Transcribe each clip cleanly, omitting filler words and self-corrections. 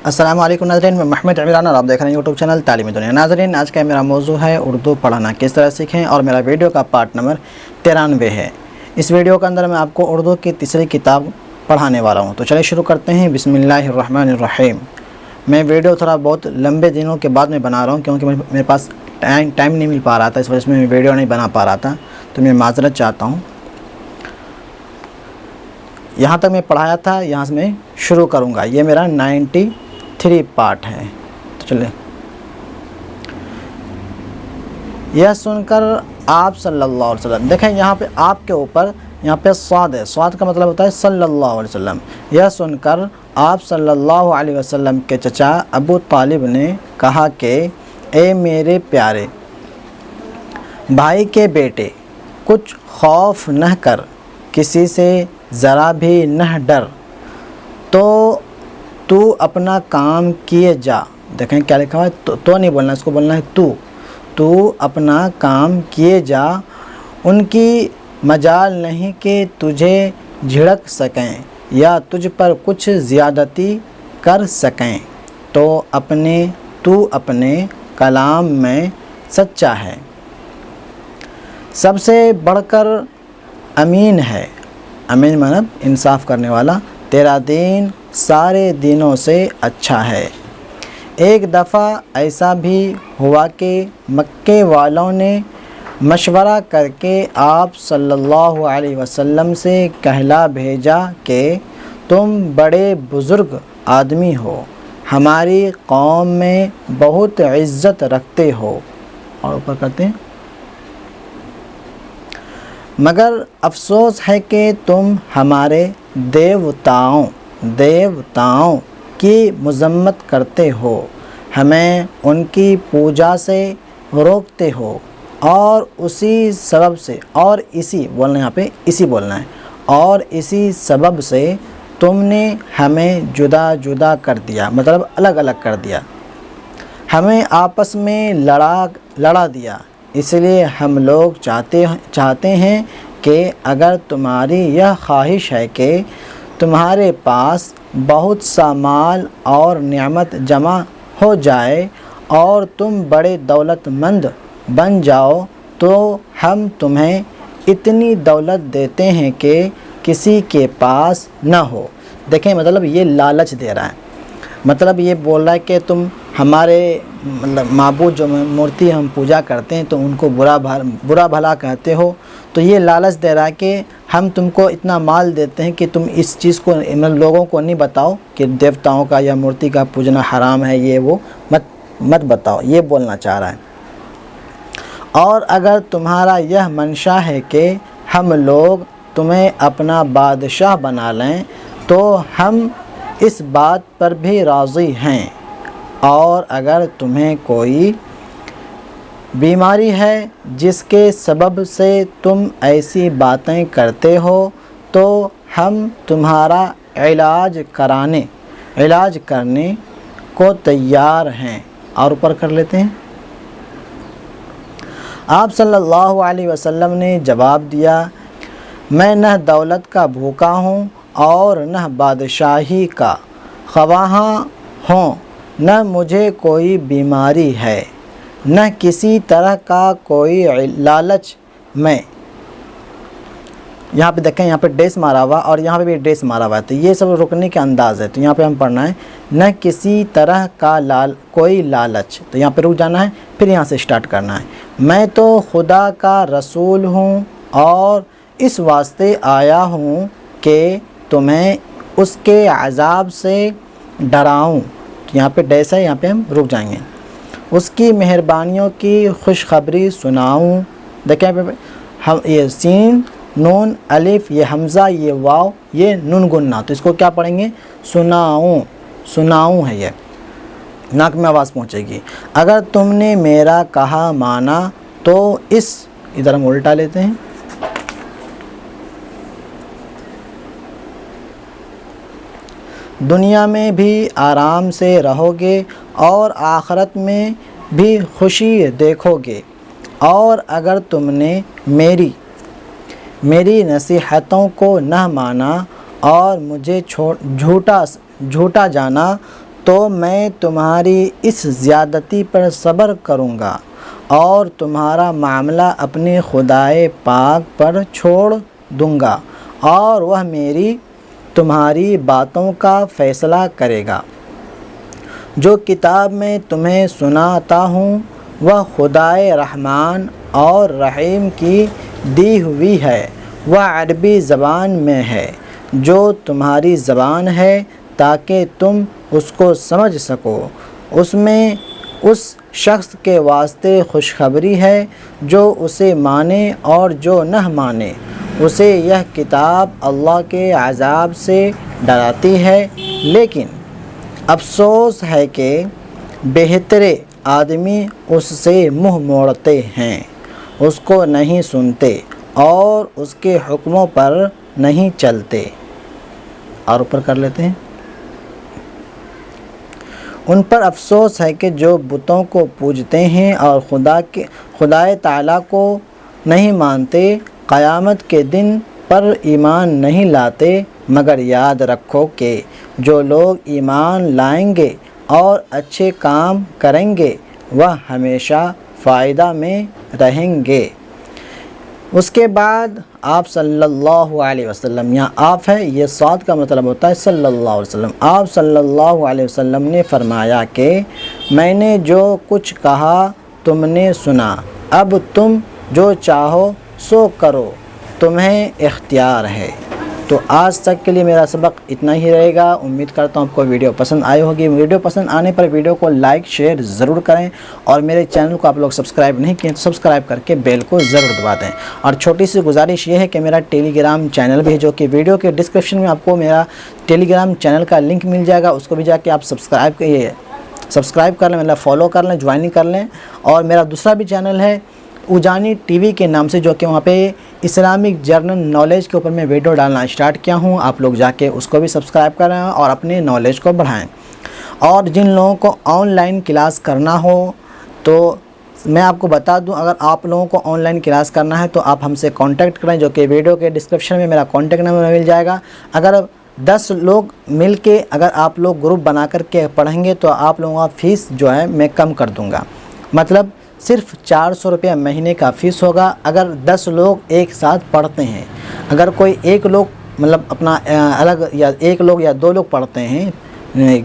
अस्सलाम वालेकुम नाज़रीन, मैं महमद इमरान और आप देख रहे हैं यूट्यूब चैनल तालीमी दुनिया। नाज़रीन, आज का मेरा मौजू है उर्दू पढ़ना किस तरह सीखें, और मेरा वीडियो का पार्ट नंबर 93 है। इस वीडियो के अंदर मैं आपको उर्दू की तीसरी किताब पढ़ाने वाला हूँ। तो चलिए शुरू करते हैं। बिस्मिल्लाहिर्रहमानिर्रहीम। मैं वीडियो थोड़ा बहुत लंबे दिनों के बाद में बना रहा हूँ, क्योंकि मेरे पास टाइम नहीं मिल पा रहा था, इस वजह से मैं वीडियो नहीं बना पा रहा था, तो मैं माज़रत चाहता हूँ। यहाँ तक मैं पढ़ाया था, यहाँ से मैं शुरू करूँगा। ये मेरा 93 पार्ट है। तो चलिए, यह सुनकर आप सल्लल्लाहु अलैहि वसल्लम, देखें यहाँ पे आपके ऊपर यहाँ पे स्वाद है। स्वाद का मतलब होता है सल्लल्लाहु अलैहि वसल्लम। यह सुनकर आप सल्लल्लाहु अलैहि वसल्लम के चचा अबू तालिब ने कहा कि ए मेरे प्यारे भाई के बेटे, कुछ खौफ न कर, किसी से ज़रा भी न डर, तो तू अपना काम किए जा। देखें क्या लिखा हुआ है, तो नहीं बोलना, इसको बोलना है तू अपना काम किए जा। उनकी मजाल नहीं कि तुझे झिड़क सकें या तुझ पर कुछ ज़्यादती कर सकें, तो तू अपने कलाम में सच्चा है, सबसे बढ़कर अमीन है। अमीन मतलब इंसाफ करने वाला। तेरा दीन सारे दीनों से अच्छा है। एक दफ़ा ऐसा भी हुआ कि मक्के वालों ने मशवरा करके आप सल्लल्लाहु अलैहि वसल्लम से कहला भेजा कि तुम बड़े बुज़ुर्ग आदमी हो, हमारी कौम में बहुत इज़्ज़त रखते हो। और ऊपर करते हैं, मगर अफसोस है कि तुम हमारे देवताओं की मज़म्मत करते हो, हमें उनकी पूजा से रोकते हो, और उसी सबब से, और इसी बोलना, यहाँ पे इसी बोलना है, और इसी सबब से तुमने हमें जुदा जुदा कर दिया, मतलब अलग अलग कर दिया, हमें आपस में लड़ा दिया। इसलिए हम लोग चाहते हैं कि अगर तुम्हारी यह ख्वाहिश है कि तुम्हारे पास बहुत सा माल और नेमत जमा हो जाए और तुम बड़े दौलतमंद बन जाओ, तो हम तुम्हें इतनी दौलत देते हैं कि किसी के पास न हो। देखें, मतलब ये लालच दे रहा है, मतलब ये बोल रहा है कि तुम हमारे मतलब माबूद जो मूर्ति हम पूजा करते हैं तो उनको बुरा भला कहते हो, तो ये लालच दे रहा है कि हम तुमको इतना माल देते हैं कि तुम इस चीज़ को मतलब लोगों को नहीं बताओ कि देवताओं का या मूर्ति का पूजना हराम है, ये वो मत बताओ, ये बोलना चाह रहा है। और अगर तुम्हारा यह मंशा है कि हम लोग तुम्हें अपना बादशाह बना लें, तो हम इस बात पर भी राज़ी हैं। और अगर तुम्हें कोई बीमारी है जिसके सबब से तुम ऐसी बातें करते हो, तो हम तुम्हारा इलाज करने को तैयार हैं। और ऊपर कर लेते हैं। आप सल्लल्लाहु अलैहि वसल्लम ने जवाब दिया, मैं न दौलत का भूखा हूँ और न बादशाही का ख्वाह हूँ, न मुझे कोई बीमारी है, न किसी तरह का कोई लालच में। यहाँ पे देखें, यहाँ पे डेस मारा हुआ और यहाँ पे भी डेस मारा हुआ है, तो ये सब रुकने के अंदाज़ है। तो यहाँ पे हम पढ़ना है, न किसी तरह का कोई लालच, तो यहाँ पे रुक जाना है, फिर यहाँ से स्टार्ट करना है। मैं तो खुदा का रसूल हूँ और इस वास्ते आया हूँ कि तुम्हें उसके अज़ाब से डराऊँ। तो यहाँ पे डैश है, यहाँ पे हम रुक जाएंगे। उसकी मेहरबानियों की खुशखबरी सुनाऊँ। देखें हम, ये सीन नून अलिफ, ये हमज़ा, ये वाव, ये नून गुन्ना, तो इसको क्या पढ़ेंगे, सुनाऊँ है, ये नाक में आवाज़ पहुँचेगी। अगर तुमने मेरा कहा माना तो इधर हम उल्टा लेते हैं, दुनिया में भी आराम से रहोगे और आखिरत में भी खुशी देखोगे। और अगर तुमने मेरी नसीहतों को न माना और मुझे झूठा जाना, تو میں تمہاری اس زیادتی پر صبر کروں گا اور تمہارا معاملہ اپنے خدائے پاک پر چھوڑ دوں گا اور وہ میری تمہاری باتوں کا فیصلہ کرے گا۔ جو کتاب میں تمہیں سناتا ہوں وہ خدائے رحمان اور رحیم کی دی ہوئی ہے، وہ عربی زبان میں ہے جو تمہاری زبان ہے تاکہ تم اس کو سمجھ سکو۔ اس میں اس شخص کے واسطے خوشخبری ہے جو اسے مانے اور جو نہ مانے اسے یہ کتاب اللہ کے عذاب سے ڈراتی ہے، لیکن افسوس ہے کہ بہترے آدمی اس سے منہ موڑتے ہیں، اس کو نہیں سنتے اور اس کے حکموں پر نہیں چلتے۔ اور اوپر کر لیتے ہیں، ان پر افسوس ہے کہ جو بتوں کو پوجتے ہیں اور خدائے تعالیٰ کو نہیں مانتے، قیامت کے دن پر ایمان نہیں لاتے، مگر یاد رکھو کہ جو لوگ ایمان لائیں گے اور اچھے کام کریں گے وہ ہمیشہ فائدہ میں رہیں گے۔ اس کے بعد آپ صلی اللہ علیہ وسلم، یہاں آپ ہے یہ صاد کا مطلب ہوتا ہے صلی اللہ علیہ وسلم، آپ صلی اللہ علیہ وسلم نے فرمایا کہ میں نے جو کچھ کہا تم نے سنا، اب تم جو چاہو سو کرو، تمہیں اختیار ہے۔ تو آج تک کے لیے میرا سبق اتنا ہی رہے گا۔ امید کرتا ہوں آپ کو ویڈیو پسند آئی ہوگی۔ ویڈیو پسند آنے پر ویڈیو کو لائک شیئر ضرور کریں، اور میرے چینل کو آپ لوگ سبسکرائب نہیں کیے تو سبسکرائب کر کے بیل کو ضرور دبا دیں۔ اور چھوٹی سی گزارش یہ ہے کہ میرا ٹیلی گرام چینل بھی ہے، جو کہ ویڈیو کے ڈسکرپشن میں آپ کو میرا ٹیلی گرام چینل کا لنک مل جائے گا، اس کو بھی جا کے آپ سبسکرائب کر لیں، مطلب فالو کر لیں، جوائن کر لیں۔ اور میرا دوسرا بھی چینل ہے اجانی ٹی وی کے نام سے، جو کہ وہاں پہ اسلامک جرنل نالج کے اوپر میں ویڈیو ڈالنا اسٹارٹ کیا ہوں، آپ لوگ جا کے اس کو بھی سبسکرائب کریں اور اپنے نالج کو بڑھائیں۔ اور جن لوگوں کو آن لائن کلاس کرنا ہو تو میں آپ کو بتا دوں، اگر آپ لوگوں کو آن لائن کلاس کرنا ہے تو آپ ہم سے کانٹیکٹ کریں، جو کہ ویڈیو کے ڈسکرپشن میں میرا کانٹیکٹ نمبر مل جائے گا۔ اگر 10 لوگ مل کے اگر آپ لوگ گروپ بنا کر کے پڑھیں گے تو آپ لوگوں کا فیس جو ہے میں کم کر دوں گا، مطلب صرف 400 روپیہ مہینے کا فیس ہوگا اگر 10 لوگ ایک ساتھ پڑھتے ہیں۔ اگر کوئی ایک لوگ مطلب اپنا الگ یا ایک لوگ یا 2 لوگ پڑھتے ہیں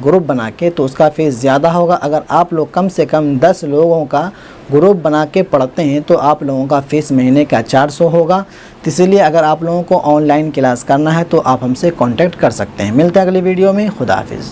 گروپ بنا کے تو اس کا فیس زیادہ ہوگا۔ اگر آپ لوگ کم سے کم 10 لوگوں کا گروپ بنا کے پڑھتے ہیں تو آپ لوگوں کا فیس مہینے کا 400 ہوگا۔ اس لیے اگر آپ لوگوں کو آن لائن کلاس کرنا ہے تو آپ ہم سے کانٹیکٹ کر سکتے ہیں۔ ملتے ہیں اگلی ویڈیو میں، خدا حافظ۔